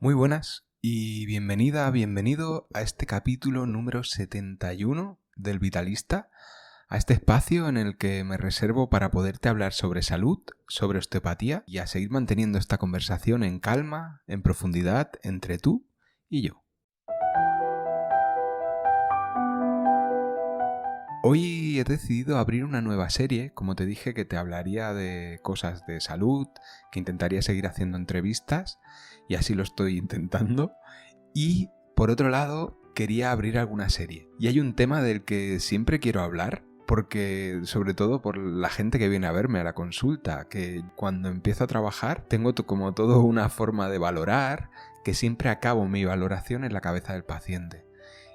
Muy buenas y bienvenido a este capítulo número 71 del Vitalista, a este espacio en el que me reservo para poderte hablar sobre salud, sobre osteopatía y a seguir manteniendo esta conversación en calma, en profundidad, entre tú y yo. Hoy he decidido abrir una nueva serie, como te dije que te hablaría de cosas de salud, que intentaría seguir haciendo entrevistas, y así lo estoy intentando. Y, por otro lado, quería abrir alguna serie. Y hay un tema del que siempre quiero hablar, porque, sobre todo por la gente que viene a verme a la consulta, que cuando empiezo a trabajar tengo como todo una forma de valorar, que siempre acabo mi valoración en la cabeza del paciente.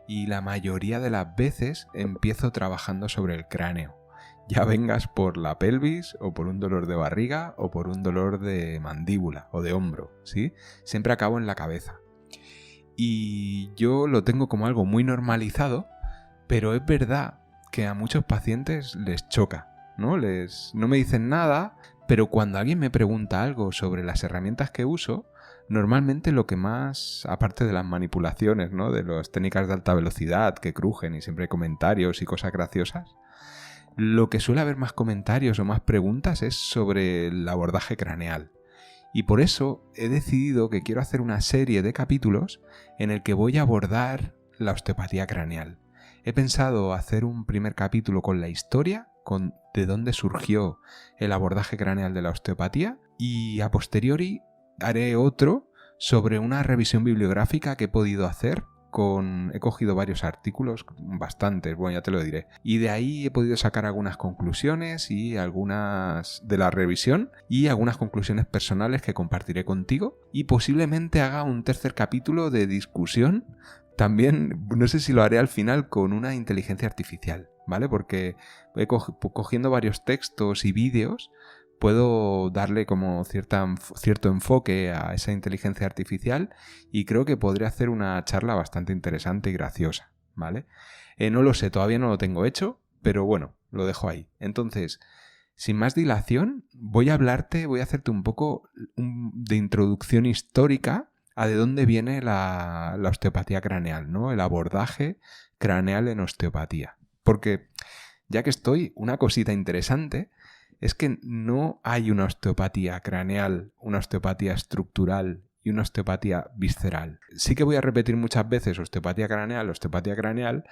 Y la mayoría de las veces empiezo trabajando sobre el cráneo. Ya vengas por la pelvis o por un dolor de barriga o por un dolor de mandíbula o de hombro, ¿sí? Siempre acabo en la cabeza. Y yo lo tengo como algo muy normalizado, pero es verdad que a muchos pacientes les choca, ¿no? No me dicen nada, pero cuando alguien me pregunta algo sobre las herramientas que uso, normalmente lo que más, aparte de las manipulaciones, ¿no? De las técnicas de alta velocidad que crujen y siempre hay comentarios y cosas graciosas, lo que suele haber más comentarios o más preguntas es sobre el abordaje craneal. Y por eso he decidido que quiero hacer una serie de capítulos en el que voy a abordar la osteopatía craneal. He pensado hacer un primer capítulo con la historia, con de dónde surgió el abordaje craneal de la osteopatía, y a posteriori haré otro sobre una revisión bibliográfica que he podido hacer. He cogido varios artículos, bastantes, bueno, ya te lo diré. Y de ahí he podido sacar algunas conclusiones y algunas de la revisión y algunas conclusiones personales que compartiré contigo. Y posiblemente haga un tercer capítulo de discusión. También, no sé si lo haré al final con una inteligencia artificial, ¿vale? Porque cogiendo varios textos y vídeos, puedo darle como cierto enfoque a esa inteligencia artificial y creo que podría hacer una charla bastante interesante y graciosa, ¿vale? No lo sé, todavía no lo tengo hecho, pero bueno, lo dejo ahí. Entonces, sin más dilación, voy a hacerte un poco de introducción histórica a de dónde viene la osteopatía craneal, ¿no? El abordaje craneal en osteopatía. Porque, ya que estoy, una cosita interesante es que no hay una osteopatía craneal, una osteopatía estructural y una osteopatía visceral. Sí que voy a repetir muchas veces osteopatía craneal,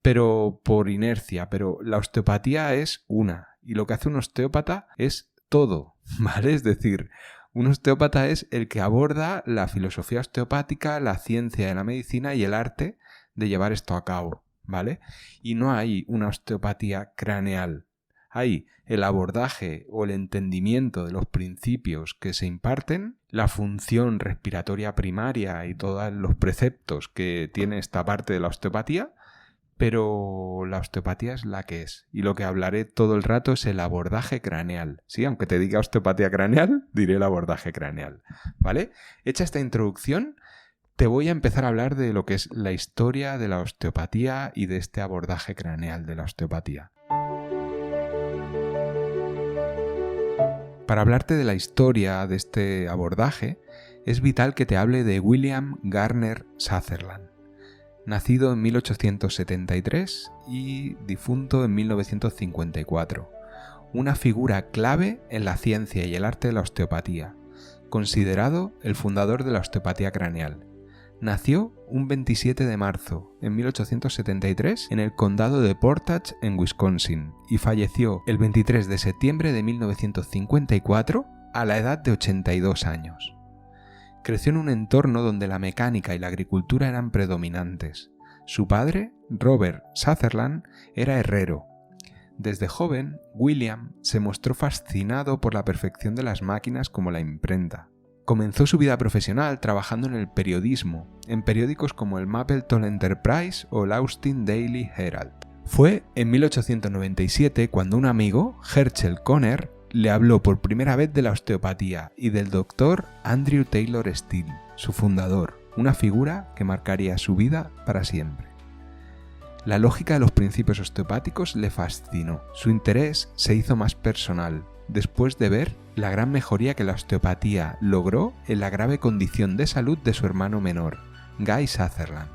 pero por inercia. Pero la osteopatía es una, y lo que hace un osteópata es todo, ¿vale? Es decir, un osteópata es el que aborda la filosofía osteopática, la ciencia de la medicina y el arte de llevar esto a cabo, ¿vale? Y no hay una osteopatía craneal. Hay el abordaje o el entendimiento de los principios que se imparten, la función respiratoria primaria y todos los preceptos que tiene esta parte de la osteopatía, pero la osteopatía es la que es. Y lo que hablaré todo el rato es el abordaje craneal. Sí, aunque te diga osteopatía craneal, diré el abordaje craneal, ¿vale? Hecha esta introducción, te voy a empezar a hablar de lo que es la historia de la osteopatía y de este abordaje craneal de la osteopatía. Para hablarte de la historia de este abordaje, es vital que te hable de William Gardner Sutherland, nacido en 1873 y difunto en 1954, una figura clave en la ciencia y el arte de la osteopatía, considerado el fundador de la osteopatía craneal. Nació un 27 de marzo de 1873 en el condado de Portage, en Wisconsin, y falleció el 23 de septiembre de 1954 a la edad de 82 años. Creció en un entorno donde la mecánica y la agricultura eran predominantes. Su padre, Robert Sutherland, era herrero. Desde joven, William se mostró fascinado por la perfección de las máquinas como la imprenta. Comenzó su vida profesional trabajando en el periodismo, en periódicos como el Mapleton Enterprise o el Austin Daily Herald. Fue en 1897 cuando un amigo, Herschel Conner, le habló por primera vez de la osteopatía y del doctor Andrew Taylor Still, su fundador, una figura que marcaría su vida para siempre. La lógica de los principios osteopáticos le fascinó. Su interés se hizo más personal. después de ver la gran mejoría que la osteopatía logró en la grave condición de salud de su hermano menor, Guy Sutherland.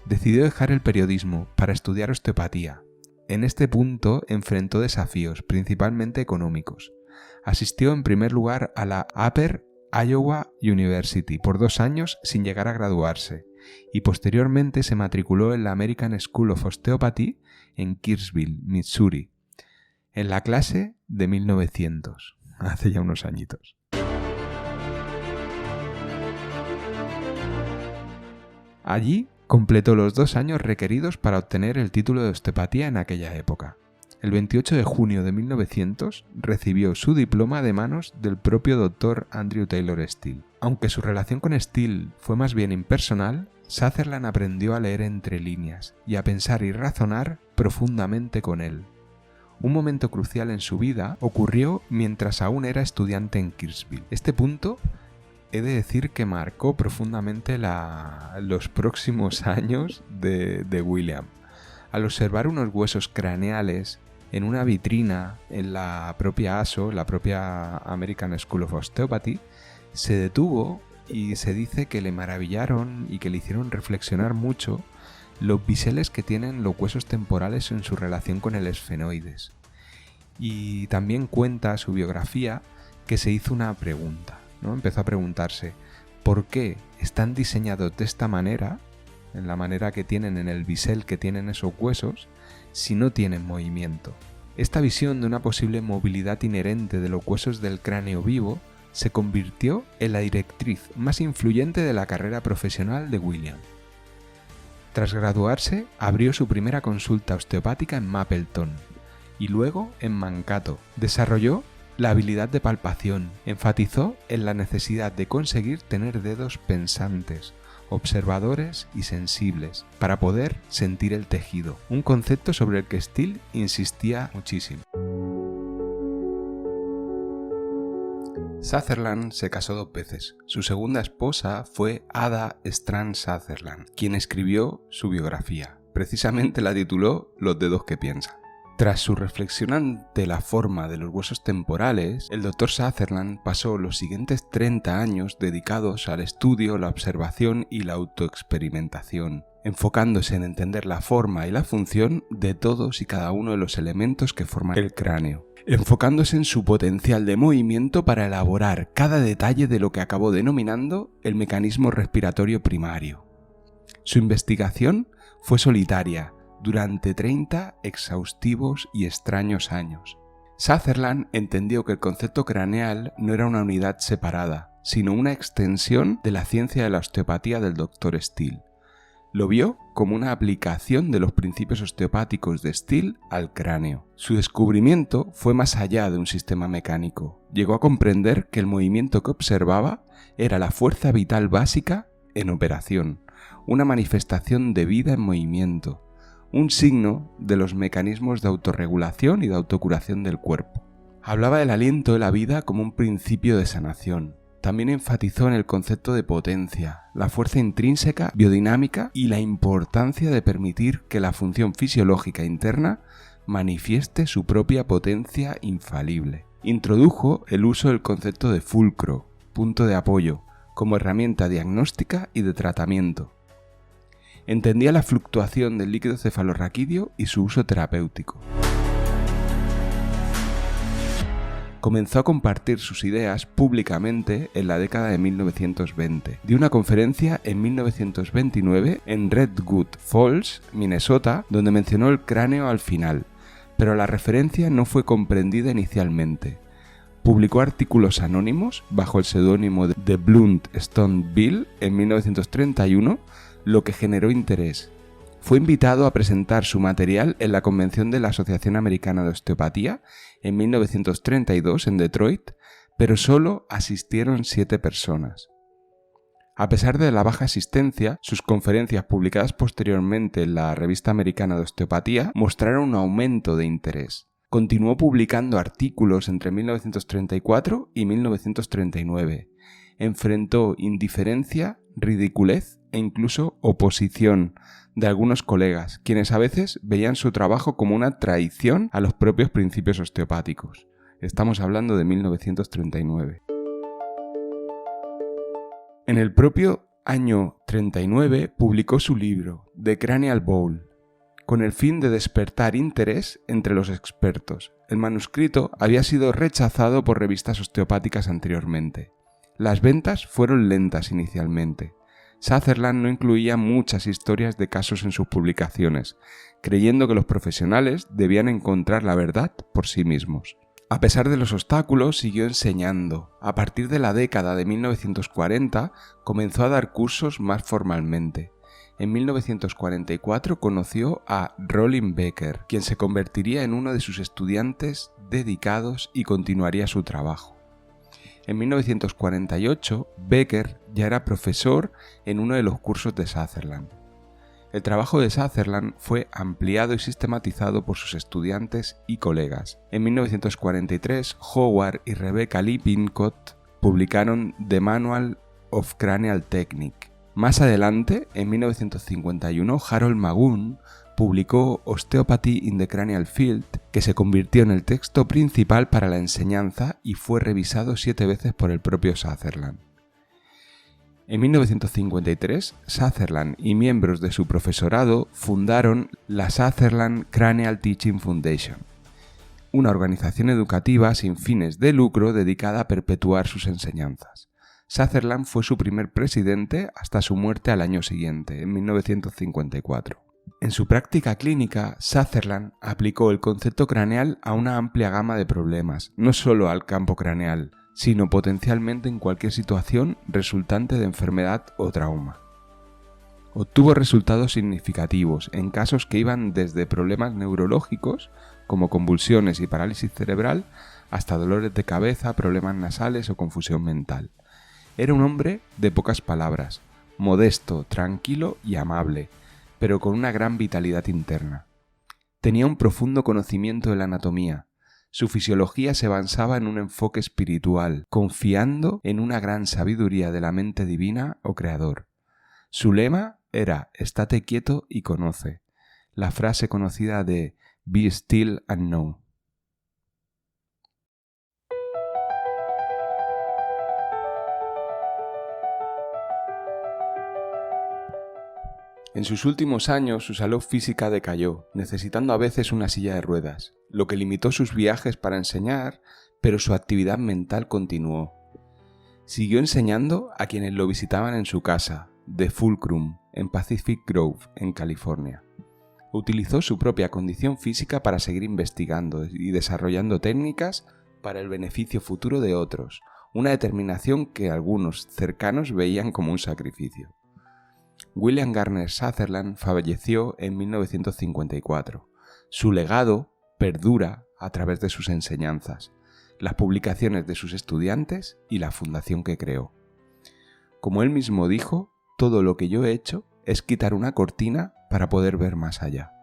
Decidió dejar el periodismo para estudiar osteopatía. En este punto enfrentó desafíos, principalmente económicos. Asistió en primer lugar a la Upper Iowa University por 2 años sin llegar a graduarse, y posteriormente se matriculó en la American School of Osteopathy en Kirksville, Missouri, en la clase de 1900, hace ya unos añitos. Allí completó los 2 años requeridos para obtener el título de osteopatía en aquella época. El 28 de junio de 1900 recibió su diploma de manos del propio Dr. Andrew Taylor Still. Aunque su relación con Still fue más bien impersonal, Sutherland aprendió a leer entre líneas y a pensar y razonar profundamente con él. Un momento crucial en su vida ocurrió mientras aún era estudiante en Kirksville. Este punto he de decir que marcó profundamente los próximos años de William. Al observar unos huesos craneales en una vitrina en la propia ASO, la propia American School of Osteopathy, se detuvo y se dice que le maravillaron y que le hicieron reflexionar mucho los biseles que tienen los huesos temporales en su relación con el esfenoides. Y también cuenta su biografía que se hizo una pregunta, ¿no? Empezó a preguntarse ¿por qué están diseñados de esta manera, en la manera que tienen en el bisel que tienen esos huesos, si no tienen movimiento? Esta visión de una posible movilidad inherente de los huesos del cráneo vivo se convirtió en la directriz más influyente de la carrera profesional de William. Tras graduarse, abrió su primera consulta osteopática en Mapleton y luego en Mankato. Desarrolló la habilidad de palpación, enfatizó en la necesidad de conseguir tener dedos pensantes, observadores y sensibles, para poder sentir el tejido, un concepto sobre el que Still insistía muchísimo. Sutherland se casó 2 veces. Su segunda esposa fue Ada Strand Sutherland, quien escribió su biografía. Precisamente la tituló Los dedos que piensan. Tras su reflexión ante la forma de los huesos temporales, el Dr. Sutherland pasó los siguientes 30 años dedicados al estudio, la observación y la autoexperimentación, enfocándose en entender la forma y la función de todos y cada uno de los elementos que forman el cráneo, enfocándose en su potencial de movimiento para elaborar cada detalle de lo que acabó denominando el mecanismo respiratorio primario. Su investigación fue solitaria, durante 30 exhaustivos y extraños años. Sutherland entendió que el concepto craneal no era una unidad separada, sino una extensión de la ciencia de la osteopatía del Dr. Still. Lo vio como una aplicación de los principios osteopáticos de Still al cráneo. Su descubrimiento fue más allá de un sistema mecánico. Llegó a comprender que el movimiento que observaba era la fuerza vital básica en operación, una manifestación de vida en movimiento, un signo de los mecanismos de autorregulación y de autocuración del cuerpo. Hablaba del aliento de la vida como un principio de sanación. También enfatizó en el concepto de potencia, la fuerza intrínseca, biodinámica y la importancia de permitir que la función fisiológica interna manifieste su propia potencia infalible. Introdujo el uso del concepto de fulcro, punto de apoyo, como herramienta diagnóstica y de tratamiento. Entendía la fluctuación del líquido cefalorraquídeo y su uso terapéutico. Comenzó a compartir sus ideas públicamente en la década de 1920. Dio una conferencia en 1929 en Redwood Falls, Minnesota, donde mencionó el cráneo al final, pero la referencia no fue comprendida inicialmente. Publicó artículos anónimos bajo el seudónimo de The Blunt Stone Bill en 1931, lo que generó interés. Fue invitado a presentar su material en la convención de la Asociación Americana de Osteopatía en 1932 en Detroit, pero solo asistieron 7 personas. A pesar de la baja asistencia, sus conferencias publicadas posteriormente en la Revista Americana de Osteopatía mostraron un aumento de interés. Continuó publicando artículos entre 1934 y 1939. Enfrentó indiferencia, ridiculez e incluso oposición de algunos colegas, quienes a veces veían su trabajo como una traición a los propios principios osteopáticos. Estamos hablando de 1939. En el propio año 39 publicó su libro, The Cranial Bowl, con el fin de despertar interés entre los expertos. El manuscrito había sido rechazado por revistas osteopáticas anteriormente. Las ventas fueron lentas inicialmente. Sutherland no incluía muchas historias de casos en sus publicaciones, creyendo que los profesionales debían encontrar la verdad por sí mismos. A pesar de los obstáculos, siguió enseñando. A partir de la década de 1940, comenzó a dar cursos más formalmente. En 1944 conoció a Rollin Becker, quien se convertiría en uno de sus estudiantes dedicados y continuaría su trabajo. En 1948, Becker ya era profesor en uno de los cursos de Sutherland. El trabajo de Sutherland fue ampliado y sistematizado por sus estudiantes y colegas. En 1943, Howard y Rebecca Lippincott publicaron The Manual of Cranial Technique. Más adelante, en 1951, Harold Magoon publicó Osteopathy in the Cranial Field, que se convirtió en el texto principal para la enseñanza y fue revisado 7 veces por el propio Sutherland. En 1953, Sutherland y miembros de su profesorado fundaron la Sutherland Cranial Teaching Foundation, una organización educativa sin fines de lucro dedicada a perpetuar sus enseñanzas. Sutherland fue su primer presidente hasta su muerte al año siguiente, en 1954. En su práctica clínica, Sutherland aplicó el concepto craneal a una amplia gama de problemas, no solo al campo craneal, sino potencialmente en cualquier situación resultante de enfermedad o trauma. Obtuvo resultados significativos en casos que iban desde problemas neurológicos, como convulsiones y parálisis cerebral, hasta dolores de cabeza, problemas nasales o confusión mental. Era un hombre de pocas palabras, modesto, tranquilo y amable, pero con una gran vitalidad interna. Tenía un profundo conocimiento de la anatomía. Su fisiología se basaba en un enfoque espiritual, confiando en una gran sabiduría de la mente divina o creador. Su lema era «Estate quieto y conoce», la frase conocida de «Be still and know». En sus últimos años su salud física decayó, necesitando a veces una silla de ruedas, lo que limitó sus viajes para enseñar, pero su actividad mental continuó. Siguió enseñando a quienes lo visitaban en su casa, The Fulcrum, en Pacific Grove, en California. Utilizó su propia condición física para seguir investigando y desarrollando técnicas para el beneficio futuro de otros, una determinación que algunos cercanos veían como un sacrificio. William Garner Sutherland falleció en 1954. Su legado perdura a través de sus enseñanzas, las publicaciones de sus estudiantes y la fundación que creó. Como él mismo dijo, todo lo que yo he hecho es quitar una cortina para poder ver más allá.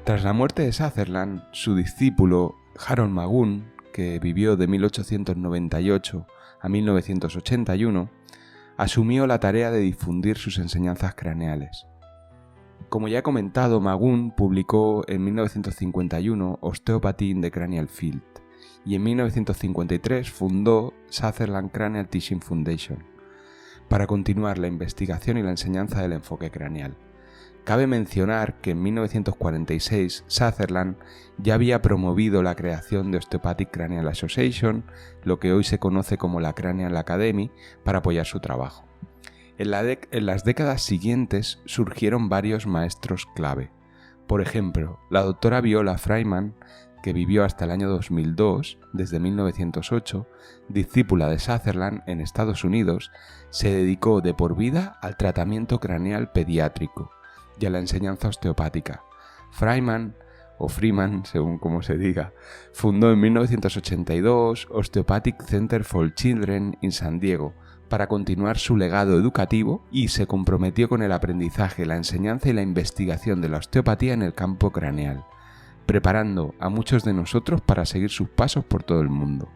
Tras la muerte de Sutherland, su discípulo Harold Magoon, que vivió de 1898 a 1981, asumió la tarea de difundir sus enseñanzas craneales. Como ya he comentado, Magoon publicó en 1951 Osteopathy in the Cranial Field y en 1953 fundó Sutherland Cranial Teaching Foundation para continuar la investigación y la enseñanza del enfoque craneal. Cabe mencionar que en 1946 Sutherland ya había promovido la creación de Osteopathic Cranial Association, lo que hoy se conoce como la Cranial Academy, para apoyar su trabajo. En las décadas siguientes surgieron varios maestros clave. Por ejemplo, la doctora Viola Fryman, que vivió hasta el año 2002, desde 1908, discípula de Sutherland en Estados Unidos, se dedicó de por vida al tratamiento craneal pediátrico y a la enseñanza osteopática. Fryman, o Freeman, según como se diga, fundó en 1982 Osteopathic Center for Children en San Diego para continuar su legado educativo y se comprometió con el aprendizaje, la enseñanza y la investigación de la osteopatía en el campo craneal, preparando a muchos de nosotros para seguir sus pasos por todo el mundo.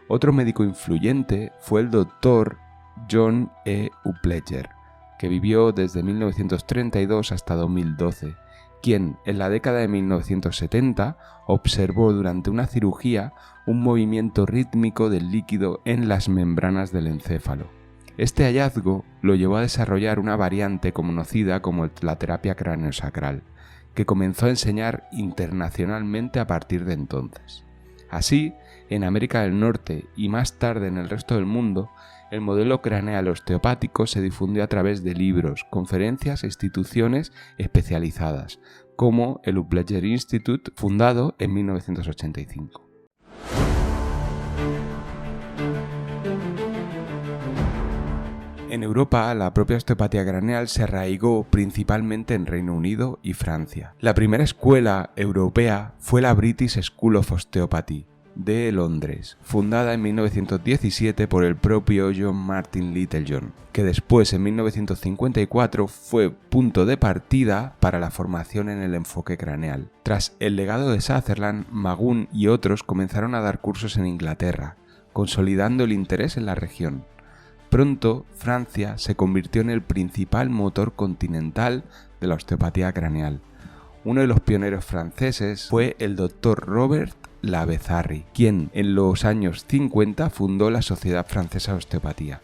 Otro médico influyente fue el Dr. John E. Upledger, que vivió desde 1932 hasta 2012 quien en la década de 1970 observó durante una cirugía un movimiento rítmico del líquido en las membranas del encéfalo. Este hallazgo lo llevó a desarrollar una variante conocida como la terapia craneosacral, que comenzó a enseñar internacionalmente a partir de entonces. Así, en América del Norte y más tarde en el resto del mundo, el modelo craneal osteopático se difundió a través de libros, conferencias e instituciones especializadas, como el Upledger Institute, fundado en 1985. En Europa, la propia osteopatía craneal se arraigó principalmente en Reino Unido y Francia. La primera escuela europea fue la British School of Osteopathy de Londres, fundada en 1917 por el propio John Martin Littlejohn, que después en 1954 fue punto de partida para la formación en el enfoque craneal. Tras el legado de Sutherland, Magoon y otros comenzaron a dar cursos en Inglaterra, consolidando el interés en la región. Pronto, Francia se convirtió en el principal motor continental de la osteopatía craneal. Uno de los pioneros franceses fue el Dr. Robert Lavezarry, quien en los años 50 fundó la Sociedad Francesa de Osteopatía.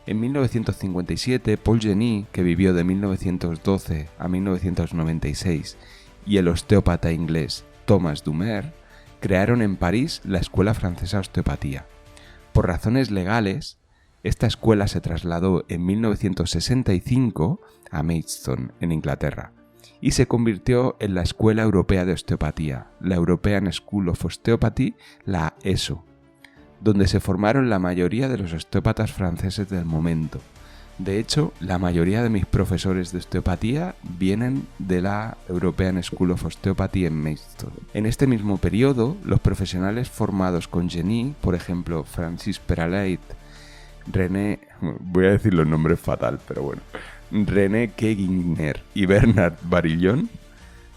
En 1957, Paul Geny, que vivió de 1912 a 1996, y el osteópata inglés Thomas Dumer crearon en París la Escuela Francesa de Osteopatía. Por razones legales, esta escuela se trasladó en 1965 a Maidstone, en Inglaterra, y se convirtió en la Escuela Europea de Osteopatía, la European School of Osteopathy, la ESO, donde se formaron la mayoría de los osteópatas franceses del momento. De hecho, la mayoría de mis profesores de osteopatía vienen de la European School of Osteopathy en Maidstone. En este mismo periodo, los profesionales formados con Geny, por ejemplo, Francis Peralait, René Keginger y Bernard Barillon,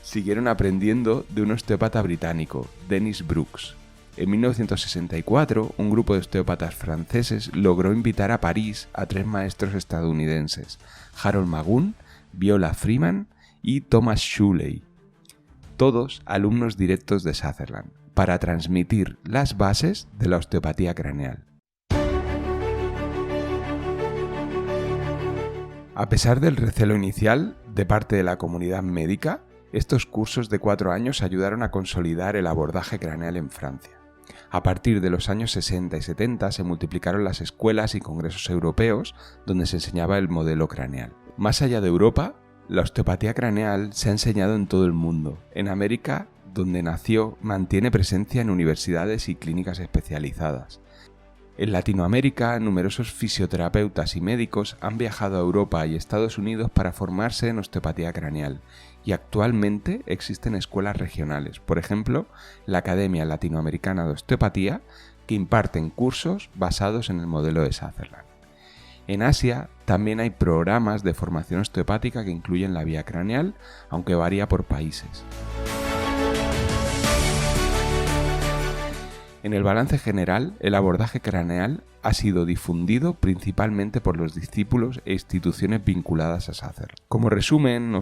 siguieron aprendiendo de un osteópata británico, Dennis Brooks. En 1964, un grupo de osteópatas franceses logró invitar a París a 3 maestros estadounidenses, Harold Magoon, Viola Freeman y Thomas Shuley, todos alumnos directos de Sutherland, para transmitir las bases de la osteopatía craneal. A pesar del recelo inicial de parte de la comunidad médica, estos cursos de 4 años ayudaron a consolidar el abordaje craneal en Francia. A partir de los años 60 y 70 se multiplicaron las escuelas y congresos europeos donde se enseñaba el modelo craneal. Más allá de Europa, la osteopatía craneal se ha enseñado en todo el mundo. En América, donde nació, mantiene presencia en universidades y clínicas especializadas. En Latinoamérica, numerosos fisioterapeutas y médicos han viajado a Europa y Estados Unidos para formarse en osteopatía craneal, y actualmente existen escuelas regionales, por ejemplo, la Academia Latinoamericana de Osteopatía, que imparten cursos basados en el modelo de Sutherland. En Asia también hay programas de formación osteopática que incluyen la vía craneal, aunque varía por países. En el balance general, el abordaje craneal ha sido difundido principalmente por los discípulos e instituciones vinculadas a Sutherland. Como resumen,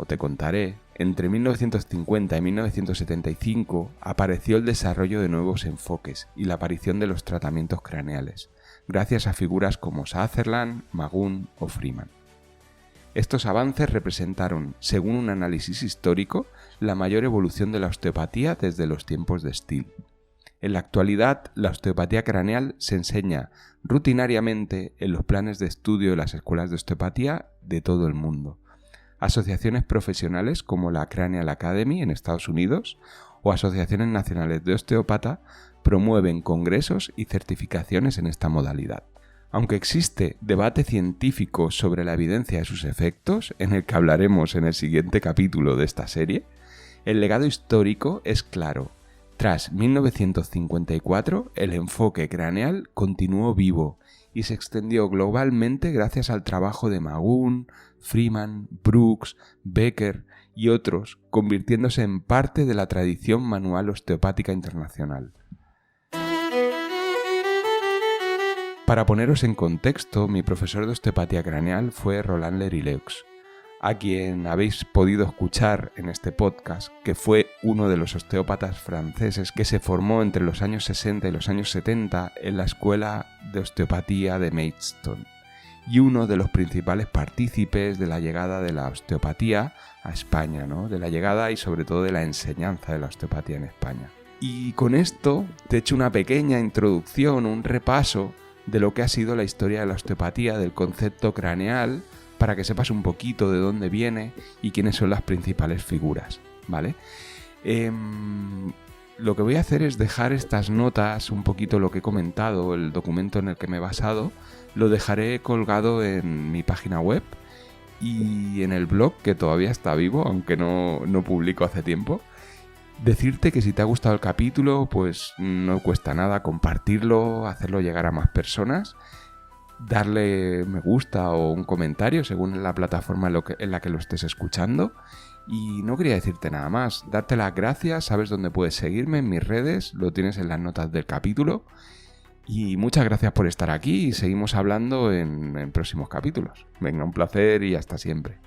te contaré, entre 1950 y 1975 apareció el desarrollo de nuevos enfoques y la aparición de los tratamientos craneales, gracias a figuras como Sutherland, Magoon o Freeman. Estos avances representaron, según un análisis histórico, la mayor evolución de la osteopatía desde los tiempos de Steele. En la actualidad, la osteopatía craneal se enseña rutinariamente en los planes de estudio de las escuelas de osteopatía de todo el mundo. Asociaciones profesionales como la Cranial Academy en Estados Unidos o asociaciones nacionales de osteópata promueven congresos y certificaciones en esta modalidad. Aunque existe debate científico sobre la evidencia de sus efectos, en el que hablaremos en el siguiente capítulo de esta serie, el legado histórico es claro. Tras 1954, el enfoque craneal continuó vivo y se extendió globalmente gracias al trabajo de Magoon, Freeman, Brooks, Becker y otros, convirtiéndose en parte de la tradición manual osteopática internacional. Para poneros en contexto, mi profesor de osteopatía craneal fue Roland Lerileux. a quien habéis podido escuchar en este podcast, que fue uno de los osteópatas franceses que se formó entre los años 60 y los años 70 en la Escuela de Osteopatía de Maidstone, y uno de los principales partícipes de la llegada de la osteopatía a España, ¿no? De la llegada y sobre todo de la enseñanza de la osteopatía en España. Y con esto te he hecho una pequeña introducción, un repaso de lo que ha sido la historia de la osteopatía, del concepto craneal, para que sepas un poquito de dónde viene y quiénes son las principales figuras, ¿vale? Lo que voy a hacer es dejar estas notas, un poquito lo que he comentado, el documento en el que me he basado, lo dejaré colgado en mi página web y en el blog, que todavía está vivo, aunque no publico hace tiempo. Decirte que si te ha gustado el capítulo, pues no cuesta nada compartirlo, hacerlo llegar a más personas, darle me gusta o un comentario según la plataforma en la que lo estés escuchando. Y no quería decirte nada más, darte las gracias, sabes dónde puedes seguirme en mis redes, lo tienes en las notas del capítulo. Y muchas gracias por estar aquí y seguimos hablando en próximos capítulos. Venga, un placer y hasta siempre.